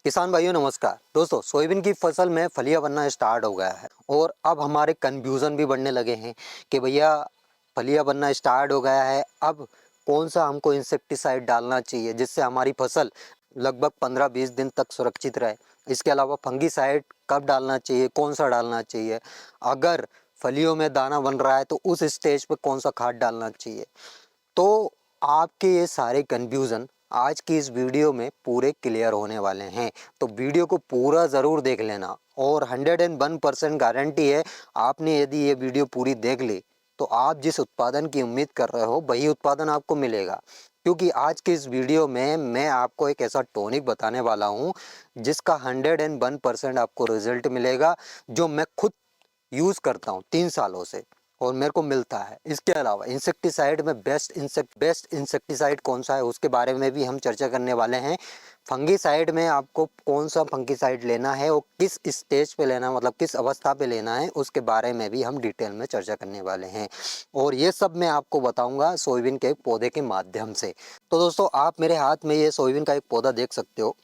किसान भाइयों नमस्कार। दोस्तों सोयाबीन की फसल में फलियां बनना स्टार्ट हो गया है और अब हमारे कन्फ्यूज़न भी बढ़ने लगे हैं कि भैया फलियां बनना स्टार्ट हो गया है, अब कौन सा हमको इंसेक्टिसाइड डालना चाहिए जिससे हमारी फसल लगभग 15-20 दिन तक सुरक्षित रहे। इसके अलावा फंगीसाइड कब डालना चाहिए, कौन सा डालना चाहिए, अगर फलियों में दाना बन रहा है तो उस स्टेज पे कौन सा खाद डालना चाहिए। तो आपके ये सारे कन्फ्यूज़न आज की इस वीडियो में पूरे क्लियर होने वाले हैं, तो वीडियो को पूरा ज़रूर देख लेना। और 101% गारंटी है, आपने यदि ये वीडियो पूरी देख ली तो आप जिस उत्पादन की उम्मीद कर रहे हो वही उत्पादन आपको मिलेगा। क्योंकि आज की इस वीडियो में मैं आपको एक ऐसा टॉनिक बताने वाला हूँ जिसका 101% आपको रिजल्ट मिलेगा, जो मैं खुद यूज़ करता हूँ 3 सालों से और मेरे को मिलता है। इसके अलावा इंसेक्टिसाइड में बेस्ट इंसेक्टिसाइड कौन सा है उसके बारे में भी हम चर्चा करने वाले हैं। फंगीसाइड में आपको कौन सा फंगीसाइड लेना है और किस स्टेज पे लेना है, मतलब किस अवस्था पे लेना है, उसके बारे में भी हम डिटेल में चर्चा करने वाले हैं। और ये सब मैं आपको बताऊंगा सोयाबीन के एक पौधे के माध्यम से। तो दोस्तों आप मेरे हाथ में ये सोयाबीन का एक पौधा देख सकते हो।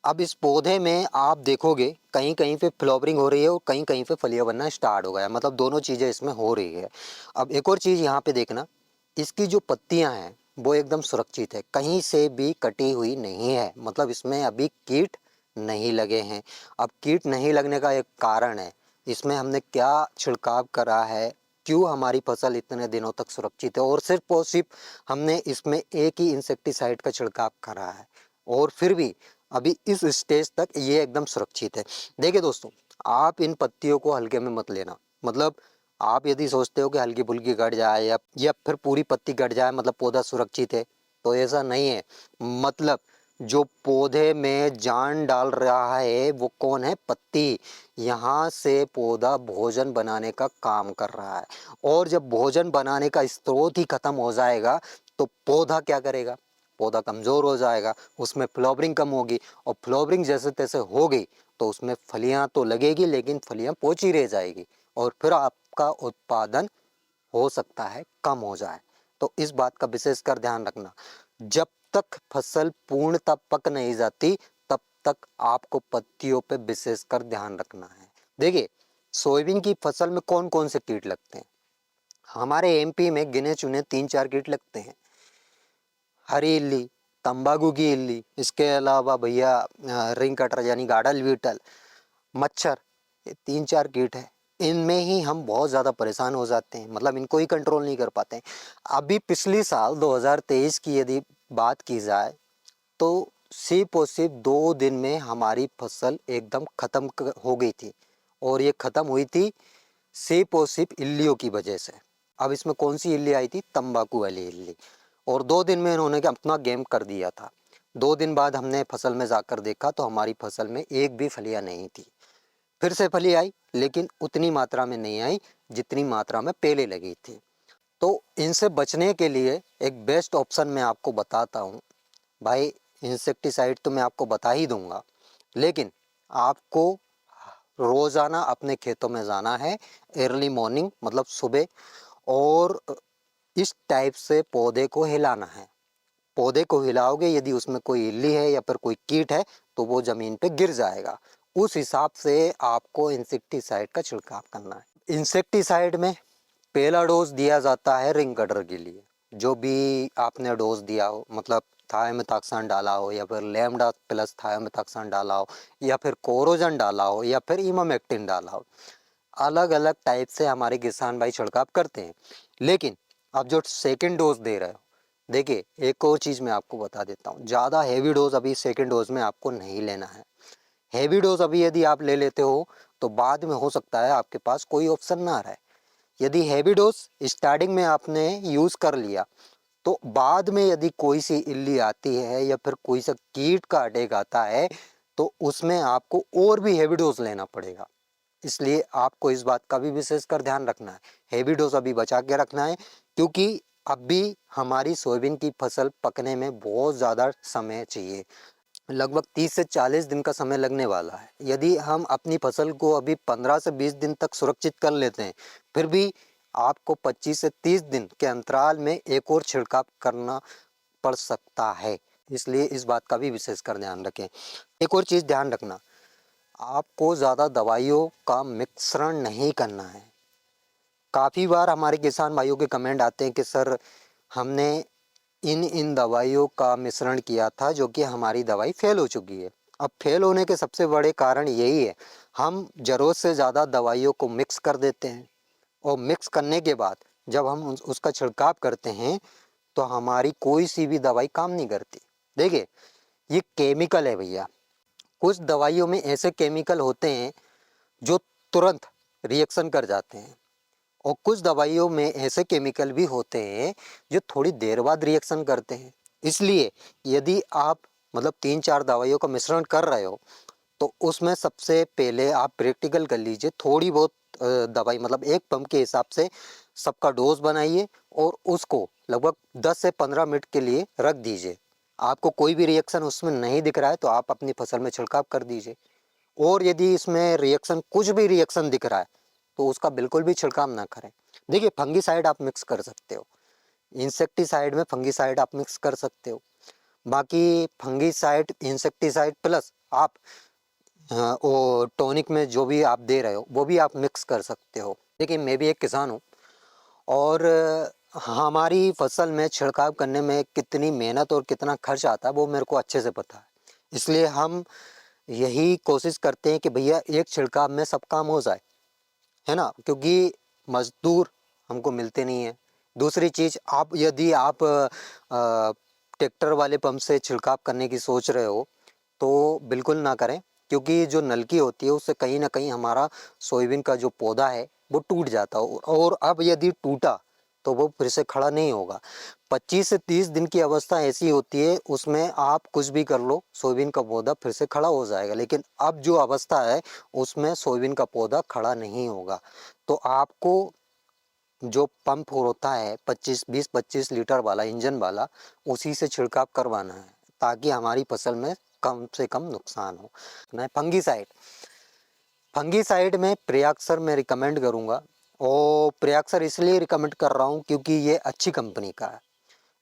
अब इस पौधे में आप देखोगे कहीं कहीं पे फ्लावरिंग हो रही है और कहीं कहीं पे फलियां बनना स्टार्ट हो गया है, मतलब दोनों चीज़ें इसमें हो रही है। अब एक और चीज़ यहाँ पे देखना, इसकी जो पत्तियाँ हैं वो एकदम सुरक्षित है, कहीं से भी कटी हुई नहीं है, मतलब इसमें अभी कीट नहीं लगे हैं। अब कीट नहीं लगने का एक कारण है, इसमें हमने क्या छिड़काव करा है, क्यों हमारी फसल इतने दिनों तक सुरक्षित है, और सिर्फ हमने इसमें एक ही इंसेक्टिसाइड का छिड़काव करा है और फिर भी अभी इस स्टेज तक ये एकदम सुरक्षित है। देखिए दोस्तों, आप इन पत्तियों को हल्के में मत लेना। मतलब आप यदि सोचते हो कि हल्की फुल्की कट जाए या फिर पूरी पत्ती कट जाए मतलब पौधा सुरक्षित है, तो ऐसा नहीं है। मतलब जो पौधे में जान डाल रहा है वो कौन है? पत्ती। यहाँ से पौधा भोजन बनाने का काम कर रहा है, और जब भोजन बनाने का स्रोत ही खत्म हो जाएगा तो पौधा क्या करेगा? पौधा कमज़ोर हो जाएगा, उसमें फ्लावरिंग कम होगी, और फ्लावरिंग जैसे तैसे हो गई तो उसमें फलियां तो लगेगी लेकिन फलियां पोची रह जाएगी और फिर आपका उत्पादन हो सकता है कम हो जाए। तो इस बात का विशेषकर ध्यान रखना। जब तक फसल पूर्णतः पक नहीं जाती तब तक आपको पत्तियों पे विशेषकर ध्यान रखना है। देखिए, सोयाबीन की फसल में कौन कौन से कीट लगते हैं? हमारे एमपी में गिने चुने 3-4 कीट लगते हैं। हरी इल्ली, तंबाकू की इल्ली, इसके अलावा भैया रिंग कटर यानी गार्डल बीटल, मच्छर, ये 3-4 कीट है। इनमें ही हम बहुत ज़्यादा परेशान हो जाते हैं, मतलब इनको ही कंट्रोल नहीं कर पाते हैं। अभी पिछली साल 2023 की यदि बात की जाए तो सिर्फ और सिर्फ 2 दिन में हमारी फसल एकदम ख़त्म हो गई थी, और ये ख़त्म हुई थी सिर्फ और सिर्फ इल्लियों की वजह से। अब इसमें कौन सी इल्ली आई थी? तंबाकू वाली इल्ली। और 2 दिन में इन्होंने अपना गेम कर दिया था। 2 दिन बाद हमने फसल में जाकर देखा तो हमारी फसल में एक भी फलियां नहीं थी। फिर से फली आई लेकिन उतनी मात्रा में नहीं आई जितनी मात्रा में पहले लगी थी। तो इनसे बचने के लिए एक बेस्ट ऑप्शन मैं आपको बताता हूँ भाई। इंसेक्टिसाइड तो मैं आपको बता ही दूंगा, लेकिन आपको रोज़ाना अपने खेतों में जाना है, अर्ली मॉर्निंग मतलब सुबह, और इस टाइप से पौधे को हिलाना है। पौधे को हिलाओगे, यदि उसमें कोई इल्ली है या फिर कोई कीट है तो वो ज़मीन पे गिर जाएगा। उस हिसाब से आपको इंसेक्टिसाइड का छिड़काव करना है। इंसेक्टिसाइड में पहला डोज दिया जाता है रिंग कटर के लिए। जो भी आपने डोज दिया हो, मतलब थायोमेथाक्सान डाला हो या फिर लैम्डा प्लस थायोमेथाक्सान डाला हो या फिर कोरोजन डाला हो या फिर इमामेक्टिन डाला हो, अलग अलग टाइप से हमारे किसान भाई छिड़काव करते हैं। लेकिन अब जो सेकंड डोज दे रहे हो, देखिए एक और चीज़ मैं आपको बता देता हूँ, ज़्यादा हैवी डोज अभी सेकंड डोज में आपको नहीं लेना है। हैवी डोज अभी यदि आप ले लेते हो तो बाद में हो सकता है आपके पास कोई ऑप्शन ना रहे। यदि हैवी डोज स्टार्टिंग में आपने यूज़ कर लिया तो बाद में यदि कोई सी इल्ली आती है या फिर कोई सा कीट का अटैक आता है तो उसमें आपको और भी हैवी डोज लेना पड़ेगा। इसलिए आपको इस बात का भी विशेषकर ध्यान रखना है, हैवी डोज अभी बचा के रखना है, क्योंकि अभी हमारी सोयाबीन की फसल पकने में बहुत ज़्यादा समय चाहिए। लगभग 30 से 40 दिन का समय लगने वाला है। यदि हम अपनी फसल को अभी 15 से 20 दिन तक सुरक्षित कर लेते हैं, फिर भी आपको 25 से 30 दिन के अंतराल में एक और छिड़काव करना पड़ सकता है। इसलिए इस बात का भी विशेष कर ध्यान रखें। एक और चीज़ ध्यान रखना, आपको ज़्यादा दवाइयों का मिश्रण नहीं करना है। काफ़ी बार हमारे किसान भाइयों के कमेंट आते हैं कि सर हमने इन दवाइयों का मिश्रण किया था जो कि हमारी दवाई फेल हो चुकी है। अब फेल होने के सबसे बड़े कारण यही है, हम ज़रूरत से ज़्यादा दवाइयों को मिक्स कर देते हैं और मिक्स करने के बाद जब हम उसका छिड़काव करते हैं तो हमारी कोई सी भी दवाई काम नहीं करती। देखिए, ये केमिकल है भैया। कुछ दवाइयों में ऐसे केमिकल होते हैं जो तुरंत रिएक्शन कर जाते हैं और कुछ दवाइयों में ऐसे केमिकल भी होते हैं जो थोड़ी देर बाद रिएक्शन करते हैं। इसलिए यदि आप मतलब 3-4 दवाइयों का मिश्रण कर रहे हो तो उसमें सबसे पहले आप प्रैक्टिकल कर लीजिए, थोड़ी बहुत दवाई मतलब एक पंप के हिसाब से सबका डोज बनाइए और उसको लगभग 10 से 15 मिनट के लिए रख दीजिए। आपको कोई भी रिएक्शन उसमें नहीं दिख रहा है तो आप अपनी फसल में छिड़काव कर दीजिए। और यदि इसमें रिएक्शन कुछ भी रिएक्शन दिख रहा है तो उसका बिल्कुल भी छिड़काव ना करें। देखिए, फंगीसाइड आप मिक्स कर सकते हो, इंसेक्टिसाइड में फंगीसाइड आप मिक्स कर सकते हो। बाकी फंगीसाइड, इंसेक्टिसाइड प्लस आप वो टॉनिक में जो भी आप दे रहे हो वो भी आप मिक्स कर सकते हो। देखिए, मैं भी एक किसान हूँ और हमारी फसल में छिड़काव करने में कितनी मेहनत और कितना खर्च आता है वो मेरे को अच्छे से पता है। इसलिए हम यही कोशिश करते हैं कि भैया एक छिड़काव में सब काम हो जाए, है ना, क्योंकि मजदूर हमको मिलते नहीं हैं। दूसरी चीज़, आप यदि आप ट्रैक्टर वाले पंप से छिड़काव करने की सोच रहे हो तो बिल्कुल ना करें, क्योंकि जो नलकी होती है उससे कहीं ना कहीं हमारा सोयाबीन का जो पौधा है वो टूट जाता है और अब यदि टूटा तो वो फिर से खड़ा नहीं होगा। 25 से 30 दिन की अवस्था ऐसी होती है, उसमें आप कुछ भी कर लो सोयाबीन का पौधा फिर से खड़ा हो जाएगा, लेकिन अब जो अवस्था है उसमें सोयाबीन का पौधा खड़ा नहीं होगा। तो आपको जो पंप होता है 20-25 लीटर वाला इंजन वाला, उसी से छिड़काव करवाना है ताकि हमारी फसल में कम से कम नुकसान हो। मैं फंगीसाइड में प्रियाक्सर मैं रिकमेंड करूँगा और प्रियाक्सर इसलिए रिकमेंड कर रहा हूँ क्योंकि ये अच्छी कंपनी का है।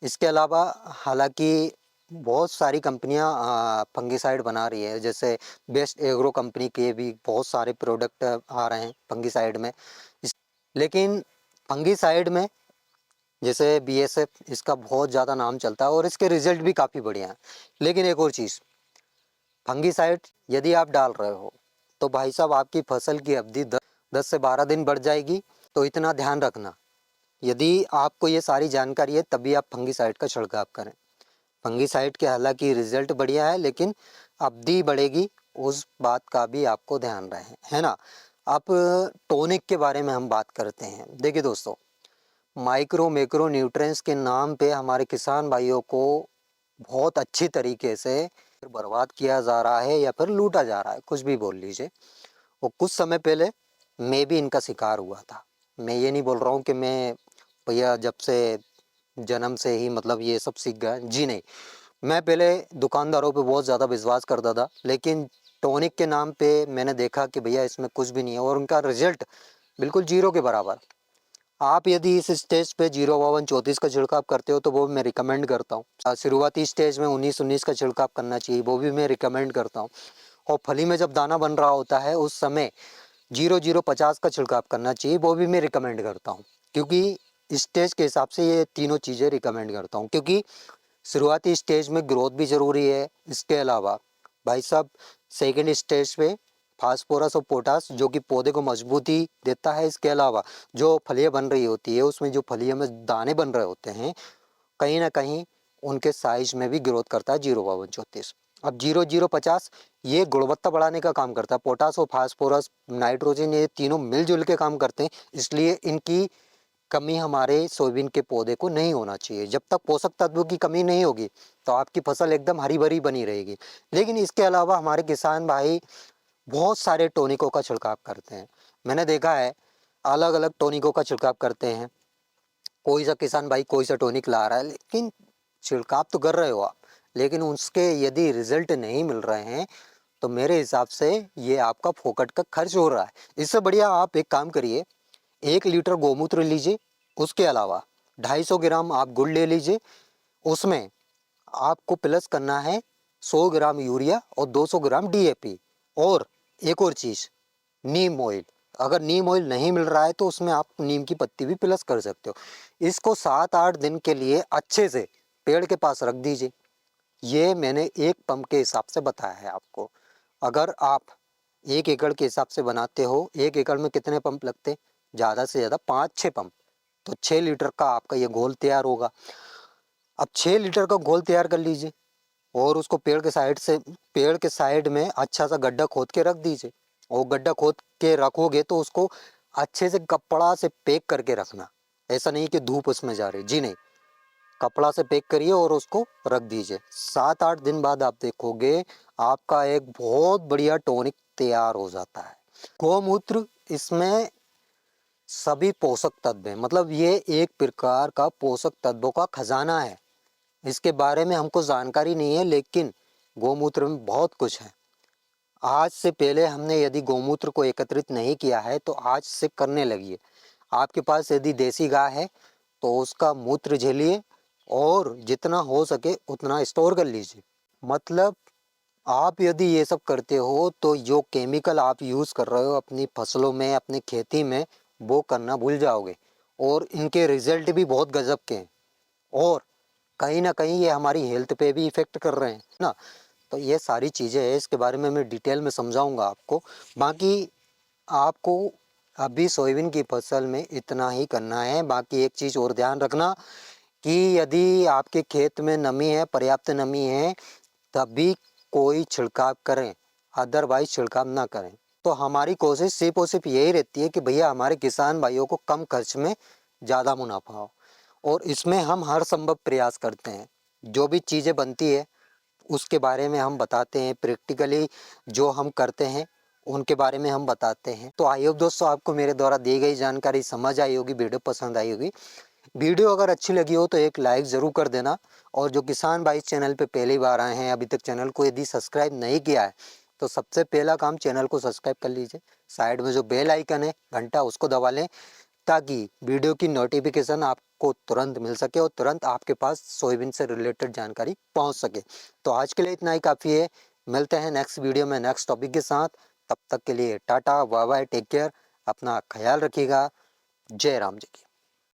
इसके अलावा हालांकि बहुत सारी कंपनियां फंगीसाइड बना रही है, जैसे बेस्ट एग्रो कंपनी के भी बहुत सारे प्रोडक्ट आ रहे हैं फंगीसाइड में। लेकिन फंगीसाइड में जैसे बीएसएफ, इसका बहुत ज़्यादा नाम चलता है और इसके रिजल्ट भी काफ़ी बढ़िया हैं। लेकिन एक और चीज़, फंगीसाइड यदि आप डाल रहे हो तो भाई साहब आपकी फसल की अवधि 10 से 12 दिन बढ़ जाएगी। तो इतना ध्यान रखना, यदि आपको ये सारी जानकारी है तभी आप फंगीसाइड का छिड़काव करें। फंगीसाइड के हालांकि रिजल्ट बढ़िया है लेकिन अवधि बढ़ेगी, उस बात का भी आपको ध्यान रहे, है ना। अब टॉनिक के बारे में हम बात करते हैं। देखिए दोस्तों, माइक्रो मैक्रो न्यूट्रिएंट्स के नाम पे हमारे किसान भाइयों को बहुत अच्छी तरीके से बर्बाद किया जा रहा है या फिर लूटा जा रहा है, कुछ भी बोल लीजिए। और कुछ समय पहले मैं भी इनका शिकार हुआ था। मैं ये नहीं बोल रहा हूँ कि मैं भैया जब से जन्म से ही मतलब ये सब सीख गया, जी नहीं। मैं पहले दुकानदारों पे बहुत ज़्यादा विश्वास करता था, लेकिन टॉनिक के नाम पे मैंने देखा कि भैया इसमें कुछ भी नहीं है और उनका रिजल्ट बिल्कुल जीरो के बराबर। आप यदि इस स्टेज पे 052-34 का छिड़काव करते हो तो वो मैं रिकमेंड करता हूँ। शुरुआती स्टेज में 19-19 का छिड़काव करना चाहिए, वो भी मैं रिकमेंड करता हूँ। और फली में जब दाना बन रहा होता है उस समय 0050 का छिड़काव करना चाहिए, वो भी मैं रिकमेंड करता हूँ। क्योंकि स्टेज के हिसाब से ये तीनों चीज़ें रिकमेंड करता हूँ, क्योंकि शुरुआती स्टेज में ग्रोथ भी ज़रूरी है। इसके अलावा भाई साहब सेकेंड स्टेज पे फास्फोरस और पोटास जो कि पौधे को मजबूती देता है। इसके अलावा जो फलियाँ बन रही होती है उसमें जो फलियों में दाने बन रहे होते हैं, कहीं ना कहीं उनके साइज में भी ग्रोथ करता है 052-34। अब 0050 ये गुणवत्ता बढ़ाने का काम करता है। पोटास और फास्फोरस, नाइट्रोजन, ये तीनों मिलजुल के काम करते हैं, इसलिए इनकी कमी हमारे सोयाबीन के पौधे को नहीं होना चाहिए। जब तक पोषक तत्वों की कमी नहीं होगी तो आपकी फसल एकदम हरी भरी बनी रहेगी। लेकिन इसके अलावा हमारे किसान भाई बहुत सारे टॉनिकों का छिड़काव करते हैं। मैंने देखा है अलग अलग टॉनिकों का छिड़काव करते हैं। कोई सा किसान भाई कोई सा टॉनिक ला रहा है, लेकिन छिड़काव तो कर रहे हो आप, लेकिन उसके यदि रिजल्ट नहीं मिल रहे हैं तो मेरे हिसाब से ये आपका फोकट का खर्च हो रहा है। इससे बढ़िया आप एक काम करिए, 1 लीटर गोमूत्र लीजिए, उसके अलावा 250 ग्राम आप गुड़ ले लीजिए, उसमें आपको प्लस करना है 100 ग्राम यूरिया और 200 ग्राम डीएपी। और एक और चीज़, नीम ऑयल। अगर नीम ऑयल नहीं मिल रहा है तो उसमें आप नीम की पत्ती भी प्लस कर सकते हो। इसको 7-8 दिन के लिए अच्छे से पेड़ के पास रख दीजिए। ये मैंने एक पंप के हिसाब से बताया है आपको। अगर आप 1 एकड़ के हिसाब से बनाते हो, 1 एकड़ में कितने पंप लगते? ज़्यादा से ज़्यादा 5-6 पंप। तो 6 लीटर का आपका ये घोल तैयार होगा। अब 6 लीटर का घोल तैयार कर लीजिए और उसको पेड़ के साइड में अच्छा सा गड्ढा खोद के रख दीजिए। और गड्ढा खोद के रखोगे तो उसको अच्छे से कपड़ा से पैक करके रखना। ऐसा नहीं कि धूप उसमें जा रही, जी नहीं, कपड़ा से पैक करिए और उसको रख दीजिए। 7-8 दिन बाद आप देखोगे आपका एक बहुत बढ़िया टॉनिक तैयार हो जाता है। गौमूत्र इसमें सभी पोषक तत्व हैं, मतलब ये एक प्रकार का पोषक तत्वों का खजाना है। इसके बारे में हमको जानकारी नहीं है, लेकिन गौमूत्र में बहुत कुछ है। आज से पहले हमने यदि गौमूत्र को एकत्रित नहीं किया है तो आज से करने लगिए। आपके पास यदि देसी गाय है तो उसका मूत्र झेलिए और जितना हो सके उतना स्टोर कर लीजिए। मतलब आप यदि ये सब करते हो तो जो केमिकल आप यूज़ कर रहे हो अपनी फसलों में, अपनी खेती में, वो करना भूल जाओगे। और इनके रिजल्ट भी बहुत गजब के हैं और कहीं ना कहीं ये हमारी हेल्थ पे भी इफ़ेक्ट कर रहे हैं ना। तो ये सारी चीज़ें हैं, इसके बारे में मैं डिटेल में समझाऊंगा आपको। बाकी आपको अभी सोयाबीन की फसल में इतना ही करना है। बाकी एक चीज़ और ध्यान रखना कि यदि आपके खेत में नमी है, पर्याप्त नमी है, तभी कोई छिड़काव करें, अदरवाइज छिड़काव ना करें। तो हमारी कोशिश सिर्फ और सिर्फ यही रहती है कि भैया हमारे किसान भाइयों को कम खर्च में ज़्यादा मुनाफा हो, और इसमें हम हर संभव प्रयास करते हैं। जो भी चीज़ें बनती है उसके बारे में हम बताते हैं, प्रैक्टिकली जो हम करते हैं उनके बारे में हम बताते हैं। तो आई होप दोस्तों आपको मेरे द्वारा दी गई जानकारी समझ आई होगी, वीडियो पसंद आई होगी। वीडियो अगर अच्छी लगी हो तो एक लाइक ज़रूर कर देना। और जो किसान भाई चैनल पे पहली बार आए हैं, अभी तक चैनल को यदि सब्सक्राइब नहीं किया है तो सबसे पहला काम चैनल को सब्सक्राइब कर लीजिए। साइड में जो बेल आइकन है घंटा, उसको दबा लें ताकि वीडियो की नोटिफिकेशन आपको तुरंत मिल सके और तुरंत आपके पास सोयाबीन से रिलेटेड जानकारी पहुंच सके। तो आज के लिए इतना ही काफ़ी है। मिलते हैं नेक्स्ट वीडियो में नेक्स्ट टॉपिक के साथ। तब तक के लिए tata, bye bye, take care, अपना ख्याल रखिएगा। जय राम जी की।